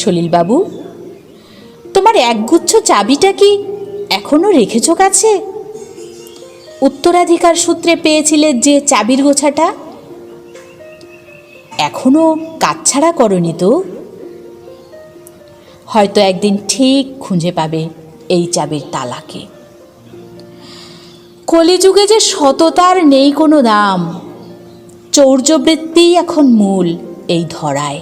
সলিলবাবু, তোমার একগুচ্ছ চাবিটা কি এখনো রেখেছ কাছে? উত্তরাধিকার সূত্রে পেয়েছিলে যে চাবির গোছাটা, এখনো কাছছাড়া করনি তো? হয়তো একদিন ঠিক খুঁজে পাবে এই চাবির তালাকে। কলিযুগে যে সততার নেই কোনো দাম, চৌর্যবৃত্তিই এখন মূল এই ধরায়।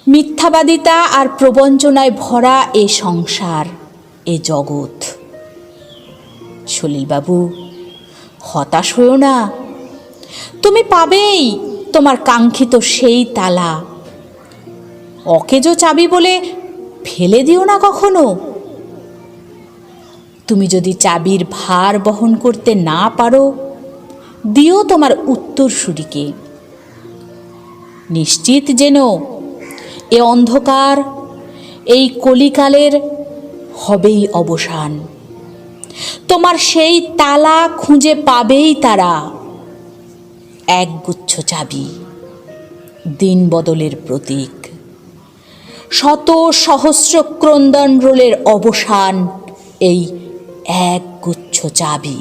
মিথ্যাবাদিতা আর প্রবঞ্চনায় ভরা এ সংসার, এ জগৎ। সলিলবাবু, হতাশ হও না, তুমি পাবেই তোমার কাঙ্ক্ষিত সেই তালা। অকেজো চাবি বলে ফেলে দিও না কখনো। তুমি যদি চাবির ভার বহন করতে না পারো, দিও তোমার উত্তরসূরিকে। নিশ্চিত যেন এ অন্ধকার, এই কলিকালের হবেই অবসান। তোমার সেই তালা খুঁজে পাবেই তারা। একগুচ্ছ চাবি, দিন বদলের প্রতীক। শত সহস্র ক্রন্দন রোলের অবসান এই একগুচ্ছ চাবি।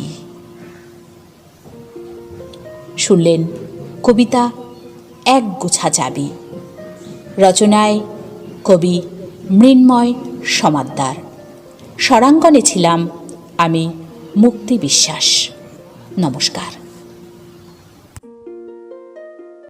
শুনলেন কবিতা একগোছা চাবি। রচনায় কবি মৃন্ময় সমাদ্দার। স্বরাঙ্গনে ছিলাম আমি মুক্তি বিশ্বাস। নমস্কার।